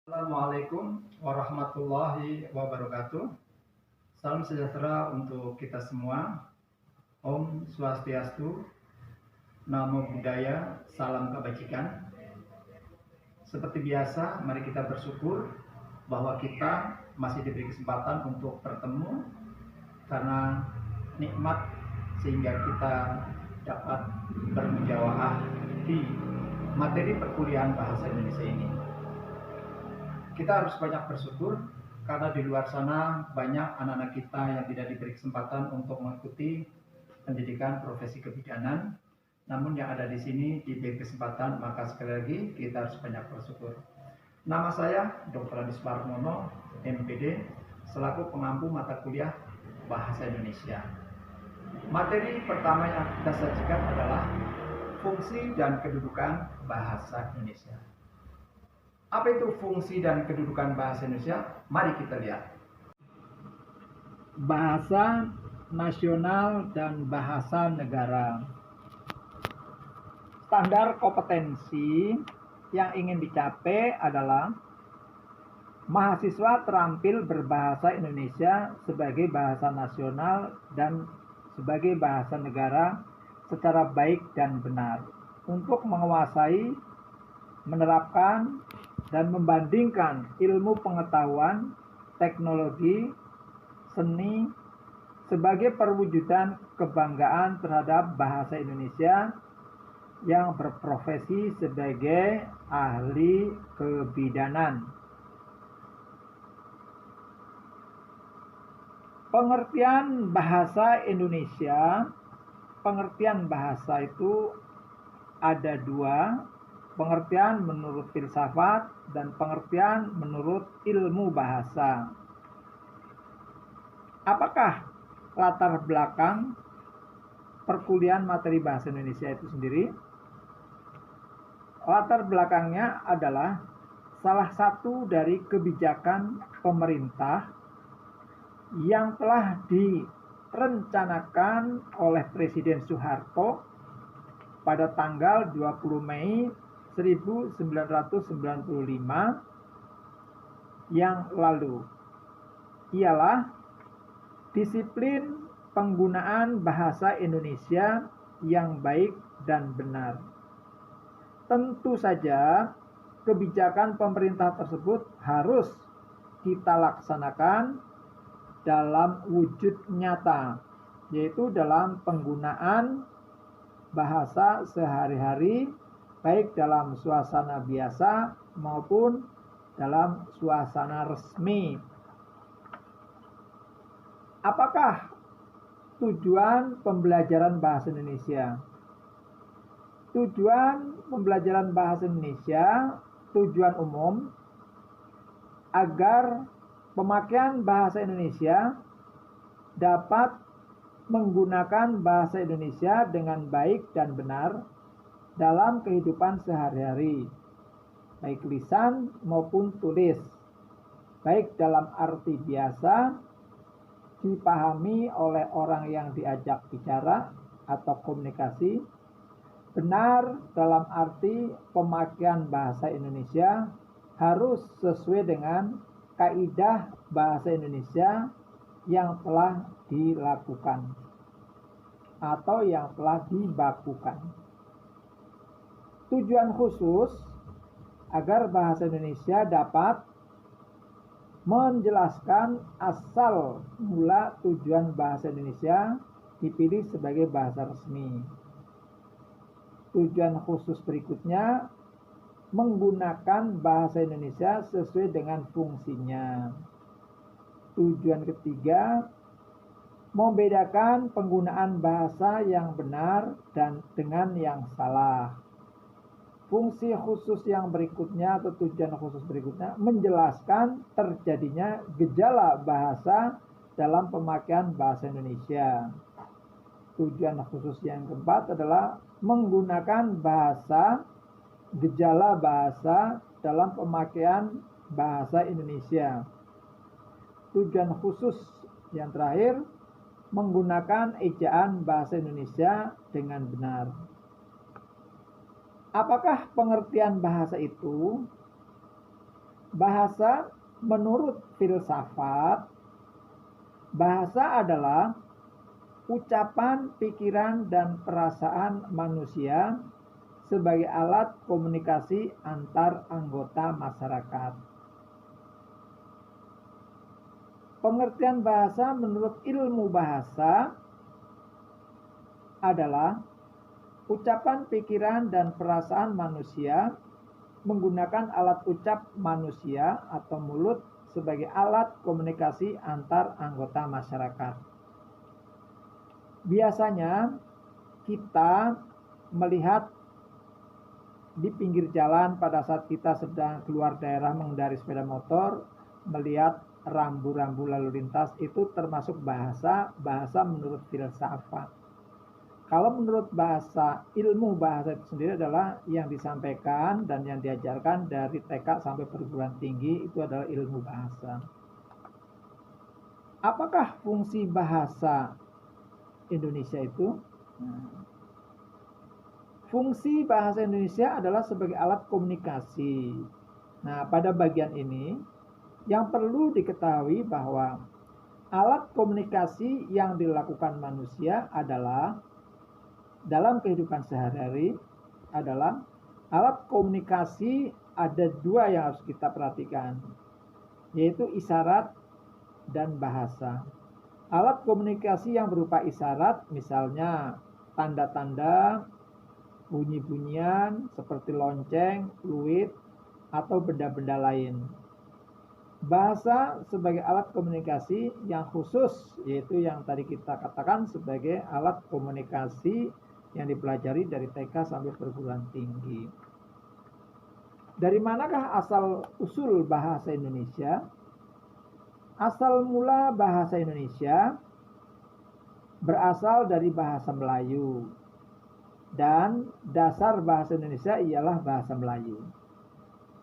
Assalamualaikum warahmatullahi wabarakatuh. Salam sejahtera untuk kita semua. Om Swastiastu, Namo Buddhaya, salam kebajikan. Seperti biasa, mari kita bersyukur bahwa kita masih diberi kesempatan untuk bertemu karena nikmat sehingga kita dapat bermujawaah di materi perkuliahan bahasa Indonesia ini. Kita harus banyak bersyukur karena di luar sana banyak anak-anak kita yang tidak diberi kesempatan untuk mengikuti pendidikan profesi kebidanan. Namun yang ada di sini diberi kesempatan, maka sekali lagi kita harus banyak bersyukur. Nama saya Dr. Adis Parmono, MPD, selaku pengampu mata kuliah Bahasa Indonesia. Materi pertama yang kita sajikan adalah fungsi dan kedudukan bahasa Indonesia. Apa itu fungsi dan kedudukan bahasa Indonesia? Mari kita lihat. Bahasa nasional dan bahasa negara. Standar kompetensi yang ingin dicapai adalah mahasiswa terampil berbahasa Indonesia sebagai bahasa nasional dan sebagai bahasa negara secara baik dan benar untuk menguasai, menerapkan, dan membandingkan ilmu pengetahuan, teknologi, seni sebagai perwujudan kebanggaan terhadap bahasa Indonesia yang berprofesi sebagai ahli kebidanan. Pengertian bahasa Indonesia, pengertian bahasa itu ada dua, pengertian menurut filsafat dan pengertian menurut ilmu bahasa. Apakah latar belakang perkuliahan materi bahasa Indonesia itu sendiri? Latar belakangnya adalah salah satu dari kebijakan pemerintah yang telah direncanakan oleh Presiden Soeharto pada tanggal 20 Mei 1995 yang lalu, ialah disiplin penggunaan bahasa Indonesia yang baik dan benar. Tentu saja kebijakan pemerintah tersebut harus kita laksanakan dalam wujud nyata, yaitu dalam penggunaan bahasa sehari-hari, baik dalam suasana biasa maupun dalam suasana resmi. Apakah tujuan pembelajaran bahasa Indonesia? Tujuan pembelajaran bahasa Indonesia, tujuan umum, agar pemakaian bahasa Indonesia dapat menggunakan bahasa Indonesia dengan baik dan benar dalam kehidupan sehari-hari, baik lisan maupun tulis, baik dalam arti biasa, dipahami oleh orang yang diajak bicara atau komunikasi, benar dalam arti pemakaian bahasa Indonesia harus sesuai dengan kaidah bahasa Indonesia yang telah dilakukan atau yang telah dibakukan. Tujuan khusus agar bahasa Indonesia dapat menjelaskan asal mula tujuan bahasa Indonesia dipilih sebagai bahasa resmi. Tujuan khusus berikutnya menggunakan bahasa Indonesia sesuai dengan fungsinya. Tujuan ketiga, membedakan penggunaan bahasa yang benar dan dengan yang salah. Fungsi khusus yang berikutnya atau tujuan khusus berikutnya menjelaskan terjadinya gejala bahasa dalam pemakaian bahasa Indonesia. Tujuan khusus yang keempat adalah menggunakan bahasa, gejala bahasa dalam pemakaian bahasa Indonesia. Tujuan khusus yang terakhir, menggunakan ejaan bahasa Indonesia dengan benar. Apakah pengertian bahasa itu? Bahasa menurut filsafat, bahasa adalah ucapan, pikiran, dan perasaan manusia sebagai alat komunikasi antar anggota masyarakat. Pengertian bahasa menurut ilmu bahasa adalah ucapan, pikiran, dan perasaan manusia menggunakan alat ucap manusia atau mulut sebagai alat komunikasi antar anggota masyarakat. Biasanya kita melihat di pinggir jalan pada saat kita sedang keluar daerah mengendarai sepeda motor, melihat rambu-rambu lalu lintas itu termasuk bahasa menurut filsafat. Kalau menurut bahasa, ilmu bahasa itu sendiri adalah yang disampaikan dan yang diajarkan dari TK sampai perguruan tinggi, itu adalah ilmu bahasa. Apakah fungsi bahasa Indonesia itu? Fungsi bahasa Indonesia adalah sebagai alat komunikasi. Nah, pada bagian ini yang perlu diketahui bahwa alat komunikasi yang dilakukan manusia adalah dalam kehidupan sehari-hari adalah alat komunikasi. Ada dua yang harus kita perhatikan, yaitu isyarat dan bahasa. Alat komunikasi yang berupa isyarat, misalnya tanda-tanda, bunyi-bunyian seperti lonceng, fluid, atau benda-benda lain. Bahasa sebagai alat komunikasi yang khusus, yaitu yang tadi kita katakan sebagai alat komunikasi yang dipelajari dari TK sampai perguruan tinggi. Dari manakah asal usul bahasa Indonesia? Asal mula bahasa Indonesia berasal dari bahasa Melayu, dan dasar bahasa Indonesia ialah bahasa Melayu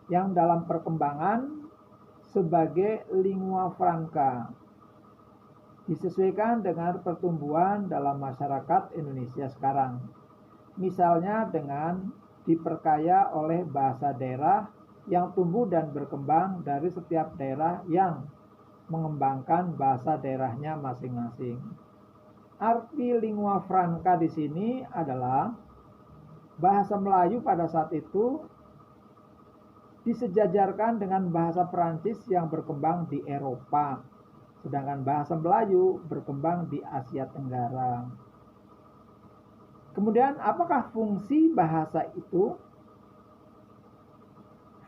yang dalam perkembangan sebagai lingua franca disesuaikan dengan pertumbuhan dalam masyarakat Indonesia sekarang. Misalnya dengan diperkaya oleh bahasa daerah yang tumbuh dan berkembang dari setiap daerah yang mengembangkan bahasa daerahnya masing-masing. Arti lingua franca di sini adalah bahasa Melayu pada saat itu disejajarkan dengan bahasa Perancis yang berkembang di Eropa, sedangkan bahasa Melayu berkembang di Asia Tenggara. Kemudian, apakah fungsi bahasa itu?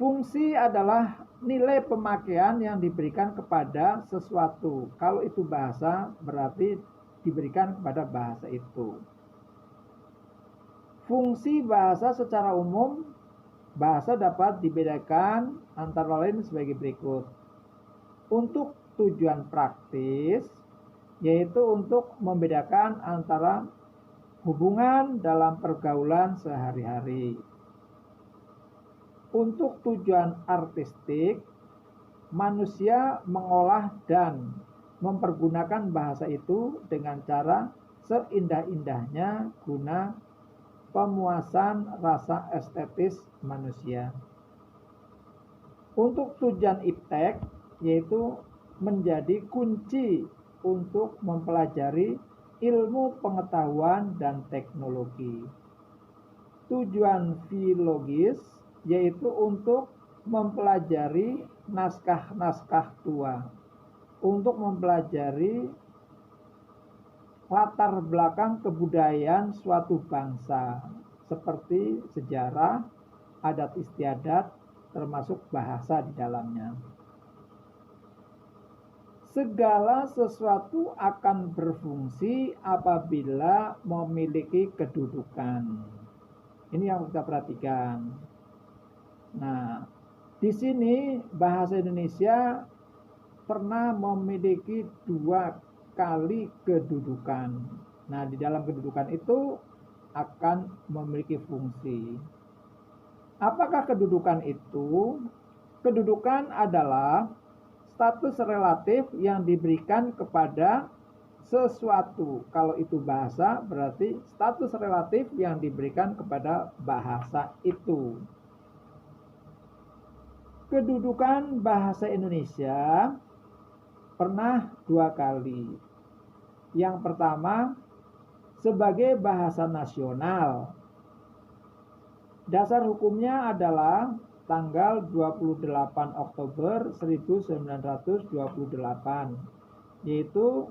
Fungsi adalah nilai pemakaian yang diberikan kepada sesuatu. Kalau itu bahasa, berarti diberikan kepada bahasa itu. Fungsi bahasa secara umum, bahasa dapat dibedakan antara lain sebagai berikut. Untuk tujuan praktis, yaitu untuk membedakan antara hubungan dalam pergaulan sehari-hari. Untuk tujuan artistik, manusia mengolah dan mempergunakan bahasa itu dengan cara seindah-indahnya guna pemuasan rasa estetis manusia. Untuk tujuan iptek, yaitu menjadi kunci untuk mempelajari ilmu pengetahuan dan teknologi. Tujuan filologis, yaitu untuk mempelajari naskah-naskah tua, untuk mempelajari latar belakang kebudayaan suatu bangsa, seperti sejarah, adat istiadat, termasuk bahasa di dalamnya. Segala sesuatu akan berfungsi apabila memiliki kedudukan. Ini yang kita perhatikan. Nah, di sini bahasa Indonesia pernah memiliki dua kali kedudukan. Nah, di dalam kedudukan itu akan memiliki fungsi. Apakah kedudukan itu? Kedudukan adalah status relatif yang diberikan kepada sesuatu. Kalau itu bahasa, berarti status relatif yang diberikan kepada bahasa itu. Kedudukan bahasa Indonesia pernah 2 kali. Yang pertama, sebagai bahasa nasional. Dasar hukumnya adalah tanggal 28 Oktober 1928, yaitu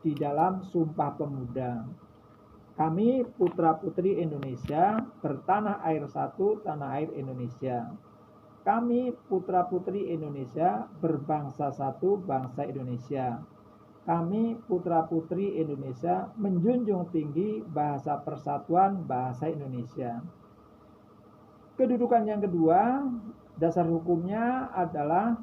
di dalam Sumpah Pemuda. Kami putra-putri Indonesia bertanah air satu, tanah air Indonesia. Kami putra-putri Indonesia berbangsa satu, bangsa Indonesia. Kami putra-putri Indonesia menjunjung tinggi bahasa persatuan, bahasa Indonesia. Kedudukan yang kedua, dasar hukumnya adalah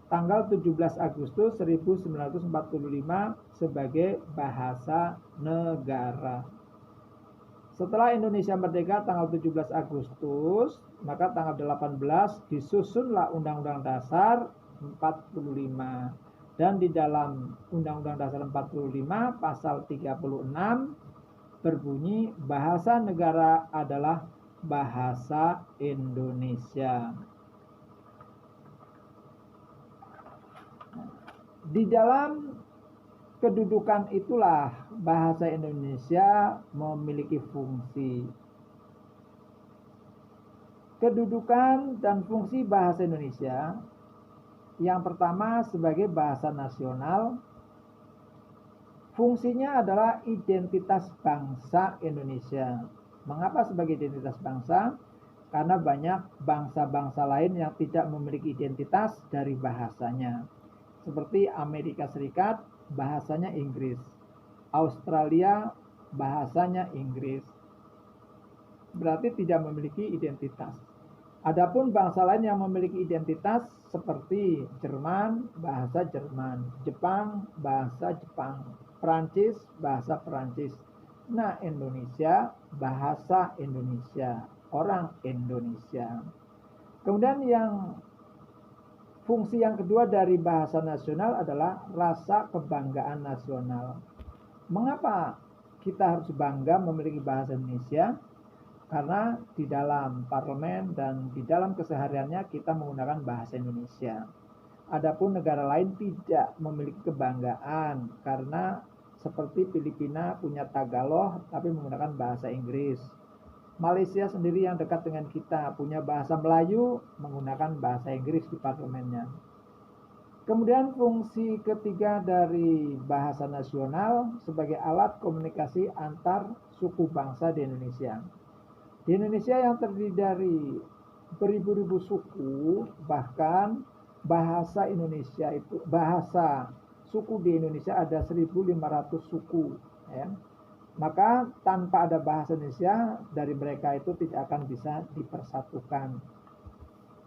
tanggal 17 Agustus 1945 sebagai bahasa negara. Setelah Indonesia merdeka tanggal 17 Agustus, maka tanggal 18 disusunlah Undang-Undang Dasar 45. Dan di dalam Undang-Undang Dasar 45 pasal 36 berbunyi bahasa negara adalah bahasa Indonesia. Di dalam kedudukan itulah bahasa Indonesia memiliki fungsi. Kedudukan dan fungsi bahasa Indonesia yang pertama sebagai bahasa nasional, fungsinya adalah identitas bangsa Indonesia. Mengapa sebagai identitas bangsa? Karena banyak bangsa-bangsa lain yang tidak memiliki identitas dari bahasanya. Seperti Amerika Serikat, bahasanya Inggris. Australia, bahasanya Inggris. Berarti tidak memiliki identitas. Adapun bangsa lain yang memiliki identitas seperti Jerman, bahasa Jerman, Jepang, bahasa Jepang, Perancis, bahasa Perancis. Nah, Indonesia, bahasa Indonesia, orang Indonesia. Kemudian fungsi yang kedua dari bahasa nasional adalah rasa kebanggaan nasional. Mengapa kita harus bangga memiliki bahasa Indonesia? Karena di dalam parlemen dan di dalam kesehariannya kita menggunakan bahasa Indonesia. Adapun negara lain tidak memiliki kebanggaan karena seperti Filipina punya Tagalog tapi menggunakan bahasa Inggris. Malaysia sendiri yang dekat dengan kita punya bahasa Melayu menggunakan bahasa Inggris di parlemennya. Kemudian fungsi ketiga dari bahasa nasional sebagai alat komunikasi antar suku bangsa di Indonesia. Di Indonesia yang terdiri dari beribu-ribu suku, bahkan bahasa Indonesia itu, bahasa suku di Indonesia ada 1.500 suku. Ya. Maka tanpa ada bahasa Indonesia, dari mereka itu tidak akan bisa dipersatukan.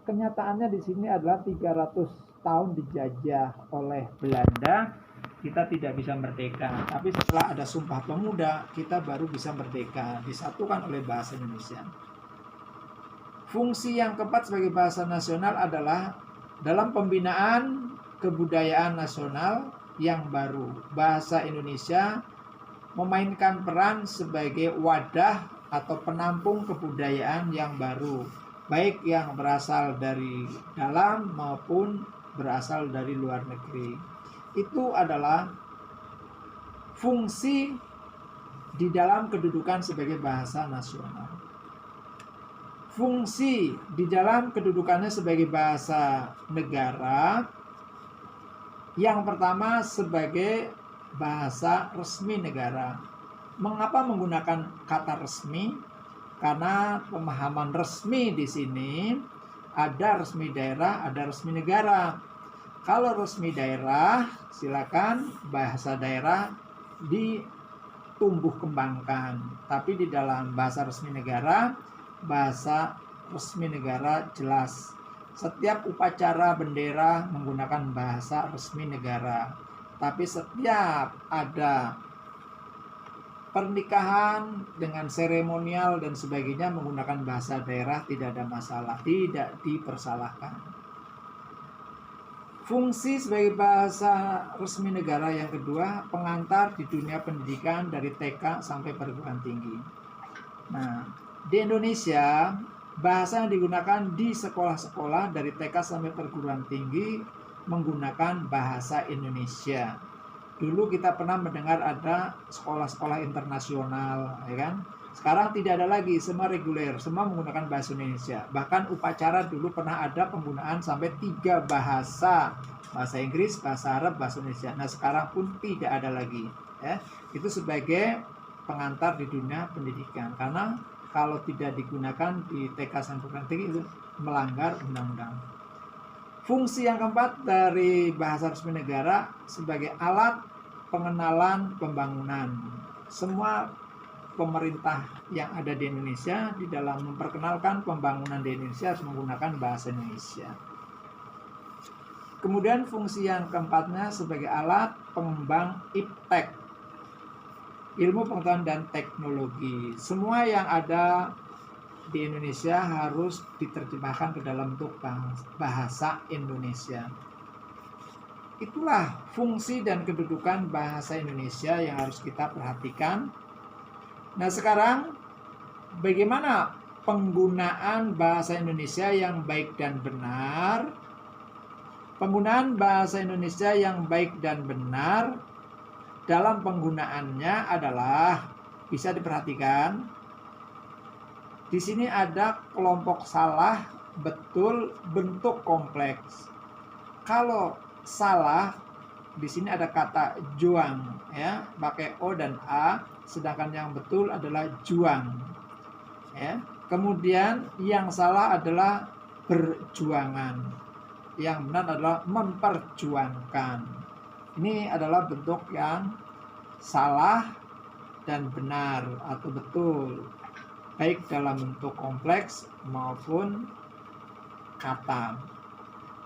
Kenyataannya di sini adalah 300 tahun dijajah oleh Belanda, kita tidak bisa merdeka. Tapi setelah ada Sumpah Pemuda, kita baru bisa merdeka, disatukan oleh bahasa Indonesia. Fungsi yang keempat sebagai bahasa nasional adalah dalam pembinaan kebudayaan nasional yang baru. Bahasa Indonesia memainkan peran sebagai wadah atau penampung kebudayaan yang baru, baik yang berasal dari dalam maupun berasal dari luar negeri. Itu adalah fungsi di dalam kedudukan sebagai bahasa nasional. Fungsi di dalam kedudukannya sebagai bahasa negara, yang pertama sebagai bahasa resmi negara. Mengapa menggunakan kata resmi? Karena pemahaman resmi di sini ada resmi daerah, ada resmi negara. Kalau resmi daerah, silakan bahasa daerah ditumbuh kembangkan. Tapi di dalam bahasa resmi negara, bahasa resmi negara jelas. Setiap upacara bendera menggunakan bahasa resmi negara. Tapi setiap ada pernikahan dengan seremonial dan sebagainya menggunakan bahasa daerah tidak ada masalah, tidak dipersalahkan. Fungsi sebagai bahasa resmi negara yang kedua, pengantar di dunia pendidikan dari TK sampai perguruan tinggi. Nah, di Indonesia Bahasa yang digunakan di sekolah-sekolah dari TK sampai perguruan tinggi menggunakan bahasa Indonesia. Dulu kita pernah mendengar ada sekolah-sekolah internasional, ya kan? Sekarang tidak ada lagi, semua reguler, semua menggunakan bahasa Indonesia. Bahkan upacara dulu pernah ada penggunaan sampai 3 bahasa, bahasa Inggris, bahasa Arab, bahasa Indonesia. Nah sekarang pun tidak ada lagi. Ya. Itu sebagai pengantar di dunia pendidikan. Karena kalau tidak digunakan di TK sampai perguruan tinggi itu melanggar undang-undang. Fungsi yang keempat dari bahasa resmi negara sebagai alat pengenalan pembangunan. Semua pemerintah yang ada di Indonesia di dalam memperkenalkan pembangunan di Indonesia harus menggunakan bahasa Indonesia. Kemudian fungsi yang keempatnya sebagai alat pengembang iptek, ilmu pengetahuan dan teknologi. Semua yang ada di Indonesia harus diterjemahkan ke dalam bentuk bahasa Indonesia. Itulah fungsi dan kedudukan bahasa Indonesia yang harus kita perhatikan. Nah sekarang bagaimana penggunaan bahasa Indonesia yang baik dan benar? Penggunaan bahasa Indonesia yang baik dan benar dalam penggunaannya adalah bisa diperhatikan. Di sini ada kelompok salah, betul, bentuk kompleks. Kalau salah, di sini ada kata juang, ya, pakai o dan a, sedangkan yang betul adalah juang. Ya. Kemudian yang salah adalah berjuangan, yang benar adalah memperjuangkan. Ini adalah bentuk yang salah dan benar atau betul, baik dalam bentuk kompleks maupun kata.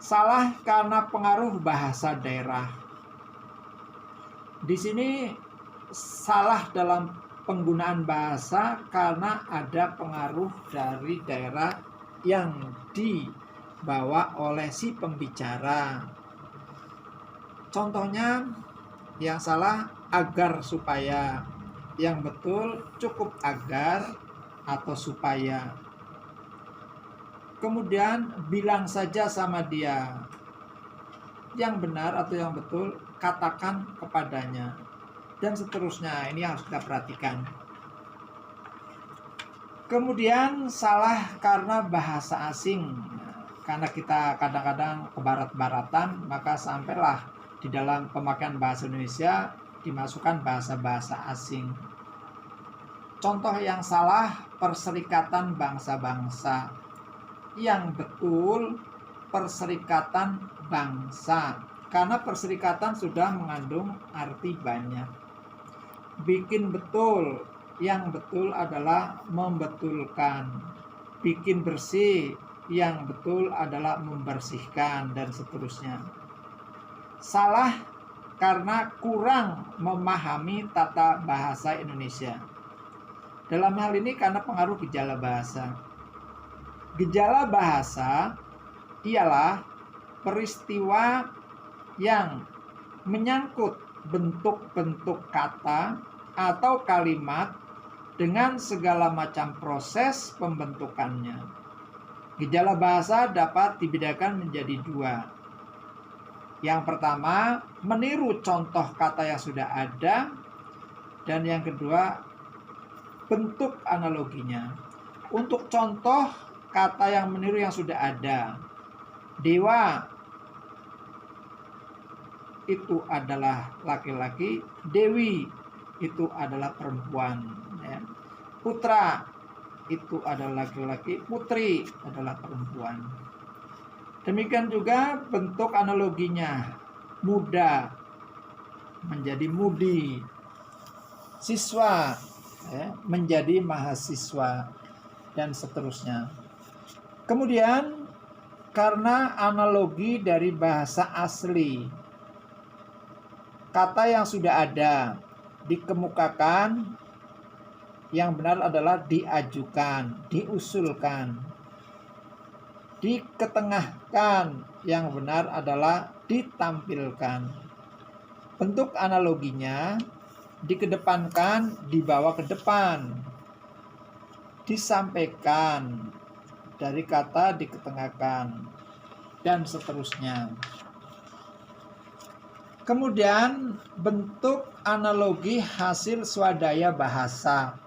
Salah karena pengaruh bahasa daerah. Di sini salah dalam penggunaan bahasa karena ada pengaruh dari daerah yang dibawa oleh si pembicara. Contohnya yang salah agar supaya, yang betul cukup agar atau supaya. Kemudian bilang saja sama dia. Yang benar atau yang betul katakan kepadanya. Dan seterusnya, ini yang harus kita perhatikan. Kemudian salah karena bahasa asing. Karena kita kadang-kadang ke barat-baratan, maka sampailah di dalam pemakaian bahasa Indonesia dimasukkan bahasa-bahasa asing. Contoh yang salah, Perserikatan Bangsa-Bangsa. Yang betul, Perserikatan Bangsa. Karena perserikatan sudah mengandung arti banyak. Bikin betul, yang betul adalah membetulkan. Bikin bersih, yang betul adalah membersihkan, dan seterusnya. Salah karena kurang memahami tata bahasa Indonesia. Dalam hal ini karena pengaruh gejala bahasa. Gejala bahasa ialah peristiwa yang menyangkut bentuk-bentuk kata atau kalimat dengan segala macam proses pembentukannya. Gejala bahasa dapat dibedakan menjadi 2. Yang pertama, meniru contoh kata yang sudah ada, dan yang kedua, bentuk analoginya. Untuk contoh kata yang meniru yang sudah ada, dewa itu adalah laki-laki, dewi itu adalah perempuan, ya. Putra itu adalah laki-laki, putri adalah perempuan. Demikian juga bentuk analoginya, muda menjadi mudi, siswa ya, menjadi mahasiswa, dan seterusnya. Kemudian karena analogi dari bahasa asli, kata yang sudah ada dikemukakan, yang benar adalah diajukan, diusulkan. Diketengahkan, yang benar adalah ditampilkan. Bentuk analoginya dikedepankan, dibawa ke depan. Disampaikan, dari kata diketengahkan, dan seterusnya. Kemudian bentuk analogi hasil swadaya bahasa.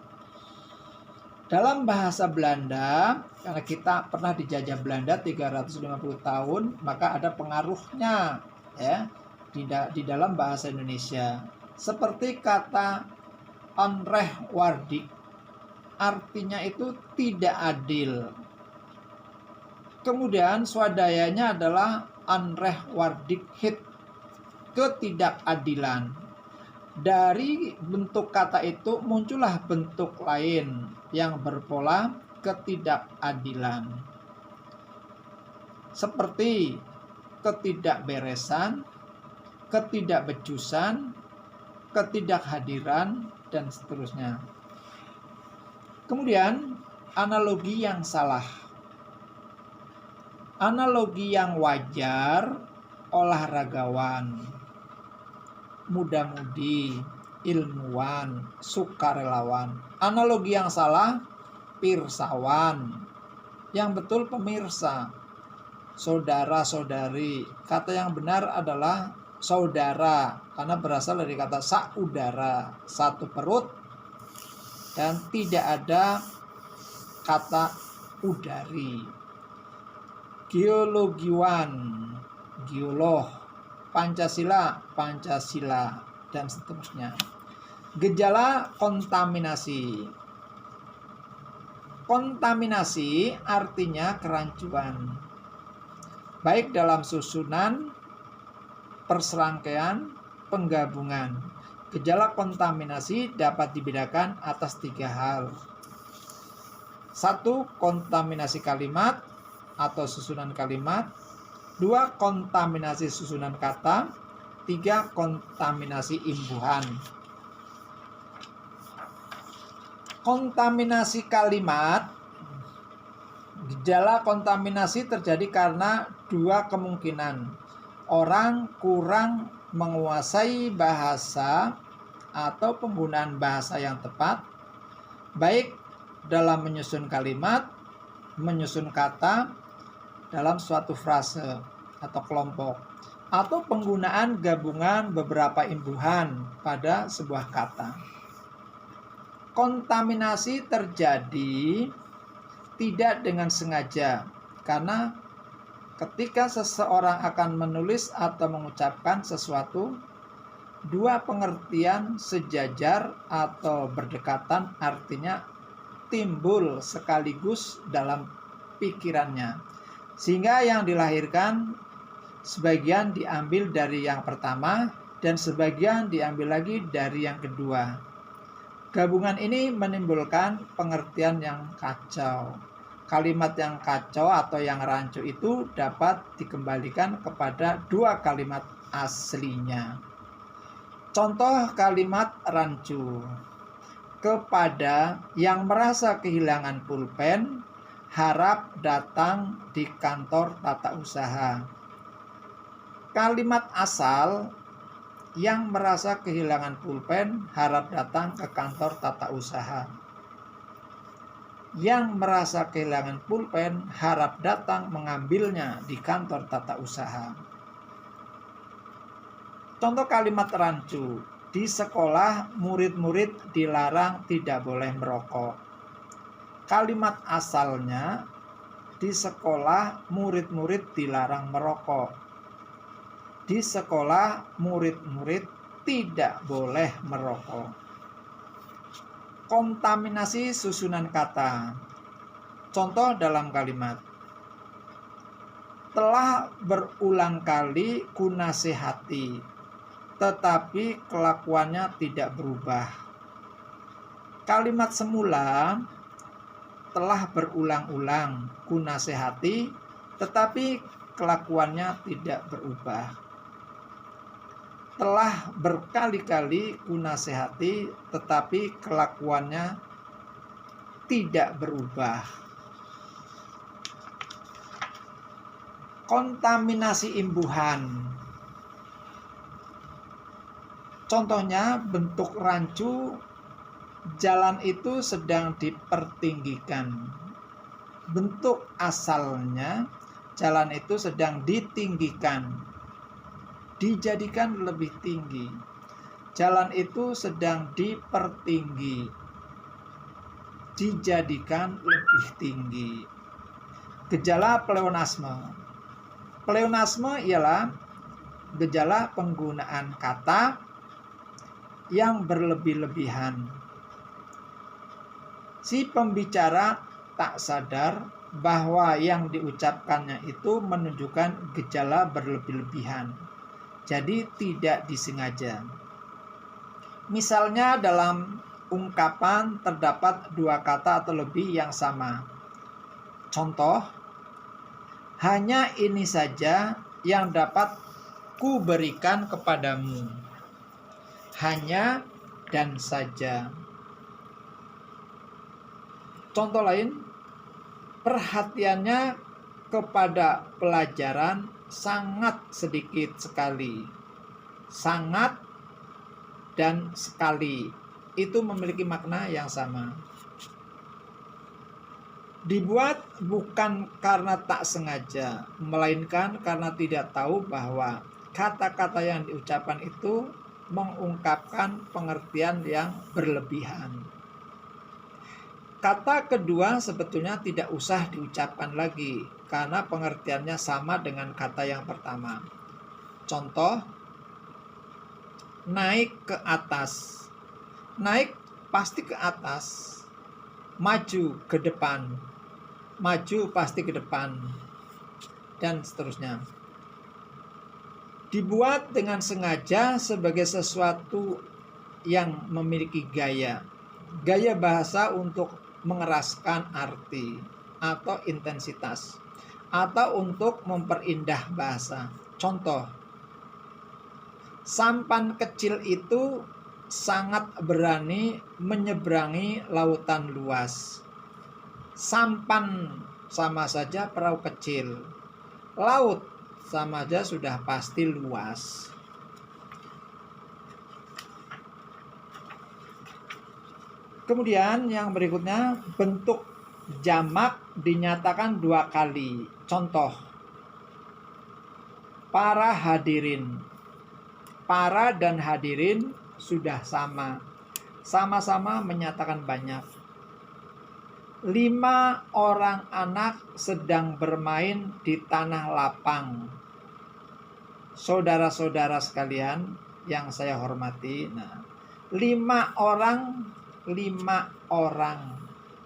Dalam bahasa Belanda, karena kita pernah dijajah Belanda 350 tahun, maka ada pengaruhnya ya di dalam bahasa Indonesia. Seperti kata onrechtvaardig, artinya itu tidak adil. Kemudian swadayanya adalah onrechtvaardigheid, ketidakadilan. Dari bentuk kata itu muncullah bentuk lain yang berpola ketidakadilan, seperti ketidakberesan, ketidakbecusan, ketidakhadiran, dan seterusnya. Kemudian analogi yang salah. Analogi yang wajar, olahragawan, muda-mudi, ilmuwan, sukarelawan. Analogi yang salah, pirsawan. Yang betul pemirsa, saudara-saudari. Kata yang benar adalah saudara, karena berasal dari kata saudara, satu perut, dan tidak ada kata udari. Geologiwan, geolog. Pancasila, Pancasila, dan seterusnya. Gejala kontaminasi. Kontaminasi artinya kerancuan, baik dalam susunan, perserangkaian, penggabungan. Gejala kontaminasi dapat dibedakan atas 3 hal. 1. Kontaminasi kalimat atau susunan kalimat. 2. Kontaminasi susunan kata. 3. Kontaminasi imbuhan. Kontaminasi kalimat. Gejala kontaminasi terjadi karena 2 kemungkinan. Orang kurang menguasai bahasa atau penggunaan bahasa yang tepat, baik dalam menyusun kalimat, menyusun kata, dalam suatu frase atau kelompok, atau penggunaan gabungan beberapa imbuhan pada sebuah kata. Kontaminasi terjadi tidak dengan sengaja, karena ketika seseorang akan menulis atau mengucapkan sesuatu, 2 pengertian sejajar atau berdekatan artinya timbul sekaligus dalam pikirannya, sehingga yang dilahirkan sebagian diambil dari yang pertama dan sebagian diambil lagi dari yang kedua. Gabungan ini menimbulkan pengertian yang kacau. Kalimat yang kacau atau yang rancu itu dapat dikembalikan kepada 2 kalimat aslinya. Contoh kalimat rancu. Kepada yang merasa kehilangan pulpen, harap datang di kantor tata usaha. Kalimat asal, yang merasa kehilangan pulpen, harap datang ke kantor tata usaha. Yang merasa kehilangan pulpen, harap datang mengambilnya di kantor tata usaha. Contoh kalimat rancu. Di sekolah, murid-murid dilarang tidak boleh merokok. Kalimat asalnya, di sekolah, murid-murid dilarang merokok. Di sekolah, murid-murid tidak boleh merokok. Kontaminasi susunan kata. Contoh dalam kalimat. Telah berulang kali kunasihati, tetapi kelakuannya tidak berubah. Kalimat semula, telah berulang-ulang kunasihati, tetapi kelakuannya tidak berubah. Telah berkali-kali kunasihati, tetapi kelakuannya tidak berubah. Kontaminasi imbuhan. Contohnya bentuk rancu, jalan itu sedang dipertinggikan. bentuk asalnya jalan itu sedang ditinggikan, dijadikan lebih tinggi. Jalan itu sedang dipertinggi, dijadikan lebih tinggi. Gejala pleonasme. Pleonasme ialah gejala penggunaan kata yang berlebih-lebihan. Si pembicara tak sadar bahwa yang diucapkannya itu menunjukkan gejala berlebih-lebihan. Jadi tidak disengaja. Misalnya dalam ungkapan terdapat dua kata atau lebih yang sama. Contoh, hanya ini saja yang dapat ku berikan kepadamu. Hanya dan saja. Contoh lain, perhatiannya kepada pelajaran sangat sedikit sekali. Sangat dan sekali itu memiliki makna yang sama. Dibuat bukan karena tak sengaja, melainkan karena tidak tahu bahwa kata-kata yang diucapkan itu mengungkapkan pengertian yang berlebihan. Kata kedua sebetulnya tidak usah diucapkan lagi karena pengertiannya sama dengan kata yang pertama. Contoh, naik ke atas. Naik pasti ke atas. Maju ke depan. Maju pasti ke depan. Dan seterusnya. Dibuat dengan sengaja sebagai sesuatu yang memiliki gaya. Gaya bahasa untuk mengeraskan arti atau intensitas atau untuk memperindah bahasa. Contoh, sampan kecil itu sangat berani menyeberangi lautan luas. Sampan sama saja perahu kecil. Laut sama saja sudah pasti luas. Kemudian yang berikutnya, bentuk jamak dinyatakan dua kali. Contoh, para hadirin. Para dan hadirin sudah sama. Sama-sama menyatakan banyak. 5 orang anak sedang bermain di tanah lapang. Saudara-saudara sekalian yang saya hormati. 5 orang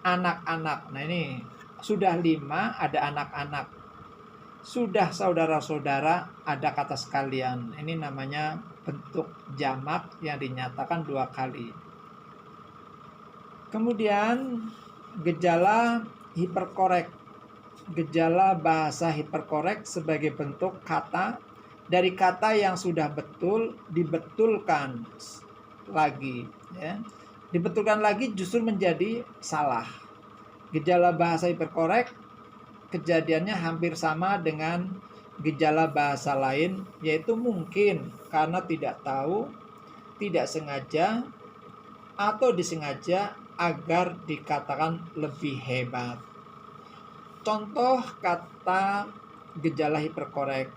anak-anak. Nah ini sudah 5 ada anak-anak. Sudah saudara-saudara ada kata sekalian. Ini namanya bentuk jamak yang dinyatakan 2 kali. Kemudian gejala hiperkorek. Gejala bahasa hiperkorek sebagai bentuk kata dari kata yang sudah betul dibetulkan lagi, ya. Dibetulkan lagi justru menjadi salah. Gejala bahasa hiperkorek kejadiannya hampir sama dengan gejala bahasa lain, yaitu mungkin karena tidak tahu, tidak sengaja, atau disengaja agar dikatakan lebih hebat. Contoh kata gejala hiperkorek.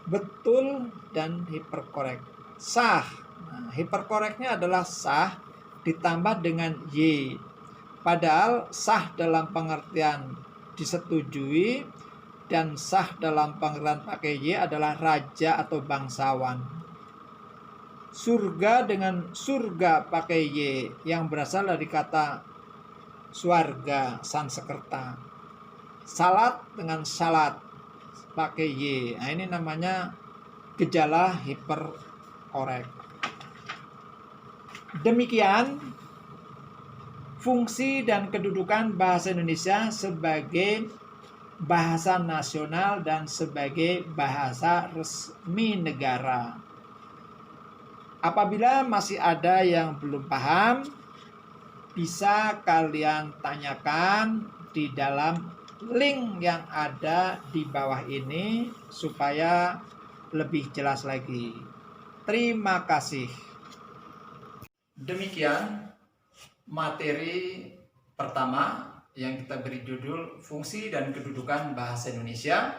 Betul dan hiperkorek. Sah. Nah, hiperkoreknya adalah sah ditambah dengan Y. Padahal sah dalam pengertian disetujui dan sah dalam pengertian pakai Y adalah raja atau bangsawan. Surga dengan surga pakai Y yang berasal dari kata swarga, Sanskerta. Salat dengan salat pakai Y. Nah, ini namanya gejala hiperkorek. Demikian fungsi dan kedudukan bahasa Indonesia sebagai bahasa nasional dan sebagai bahasa resmi negara. Apabila masih ada yang belum paham, bisa kalian tanyakan di dalam link yang ada di bawah ini supaya lebih jelas lagi. Terima kasih. Demikian materi pertama yang kita beri judul Fungsi dan Kedudukan Bahasa Indonesia.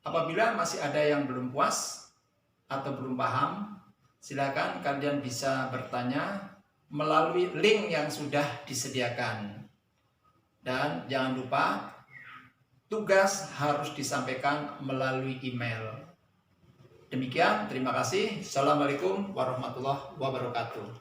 Apabila masih ada yang belum puas atau belum paham, silakan kalian bisa bertanya melalui link yang sudah disediakan. Dan jangan lupa, tugas harus disampaikan melalui email. Demikian, terima kasih. Assalamualaikum warahmatullahi wabarakatuh.